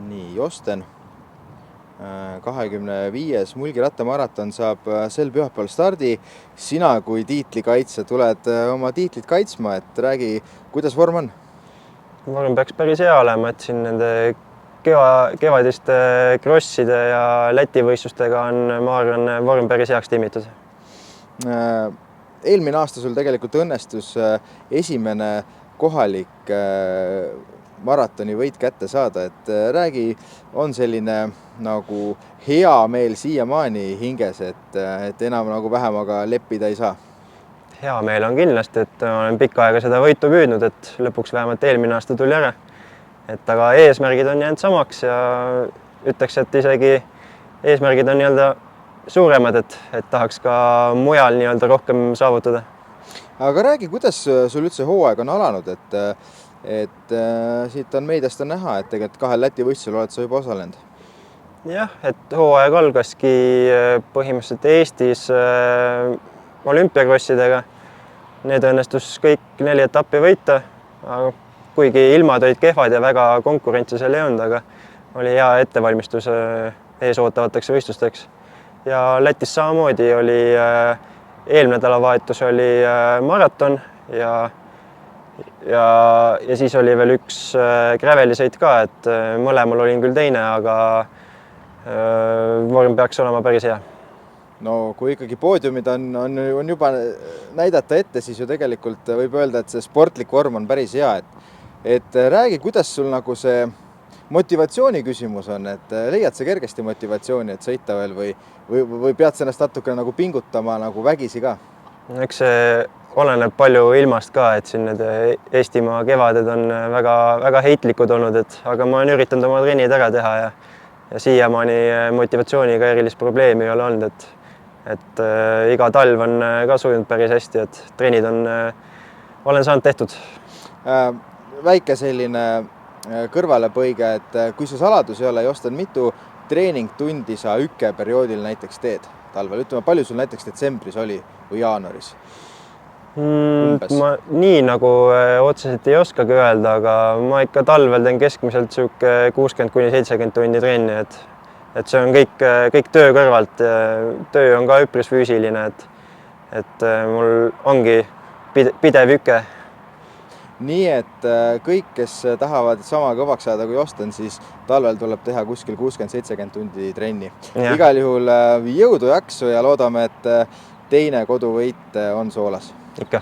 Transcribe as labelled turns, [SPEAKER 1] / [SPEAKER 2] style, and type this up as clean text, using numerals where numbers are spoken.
[SPEAKER 1] Nii, Josten, 25. Mulgi rattamaraton saab sel pühapäeval stardi. Sina kui tiitlikaitsja tuled oma tiitlit kaitsma, et räägi, kuidas vorm on?
[SPEAKER 2] Vorm peaks päris hea olema, et siin nende kevadiste crosside ja Läti võistlustega on, ma arvan, vorm päris heaks timmitud.
[SPEAKER 1] Eelmine aasta sul tegelikult õnnestus esimene kohalik maratoni võit kätte saada, et räägi, on selline nagu hea meel siiamaani hinges, et enam nagu vähemaga leppida ei saa?
[SPEAKER 2] Hea meel on kindlasti, et olen pikka aega seda võitu püüdnud, et lõpuks vähemalt eelmine aasta tuli ära. Aga eesmärgid on jäänud samaks ja ütleks, et isegi eesmärgid on nii-öelda suuremad, et tahaks ka mujal nii-öelda rohkem saavutada.
[SPEAKER 1] Aga räägi, kuidas sul üldse hooaeg on alanud, et siit on meediast on näha, et tegelikult 2 Läti võistlusel oled sa juba osalenud?
[SPEAKER 2] Jah, et hooaeg algaski põhimõtteliselt Eestis olümpiakrossidega. Need õnnestus kõik 4 etappi võita, kuigi ilmad olid kehvad ja väga konkurentsi seal ei olnud, aga oli hea ettevalmistus ees ootavateks võistlusteks. Ja Lätis samamoodi oli eelmine nädalavahetus oli maraton ja siis oli veel üks gravelisõit ka, et mõlemal olin küll teine, aga vorm peaks olema päris hea.
[SPEAKER 1] No kui ikkagi poodiumid on juba näidata ette, siis ju tegelikult võib öelda, et see sportlik vorm on päris hea. Et räägi, kuidas sul nagu see motivatsiooni küsimus on, et leiad sa kergesti motivatsiooni, et sõita veel või pead sa ennast natuke nagu pingutama nagu vägisi ka?
[SPEAKER 2] Eks see oleneb palju ilmast ka, et siin need Eestimaa kevaded on väga heitlikud olnud, aga ma olen üritanud oma trennid ära teha ja siiamaani motivatsiooniga erilist probleemi ei ole olnud, et iga talv on ka sujunud päris hästi, et trennid olen saanud tehtud.
[SPEAKER 1] Väike selline kõrvalepõige, et kui see saladus ei ole, Josten, mitu treeningtundi sa perioodil näiteks teed talvel? Ütleme, palju sul näiteks detsembris oli või jaanuaris?
[SPEAKER 2] Ma nii nagu otseselt ei oskagi öelda, aga ma ikka talvel teen keskmiselt 60–70 tundi trenni, et see on kõik töö kõrvalt. Töö on ka üpris füüsiline, et mul ongi pidev üke.
[SPEAKER 1] Nii et kõik, kes tahavad sama kõvaks saada kui Josten, siis talvel tuleb teha kuskil 60–70 tundi trenni. Igal juhul jõudu jaksu ja loodame, et teine koduvõit on soolas.
[SPEAKER 2] Ikka.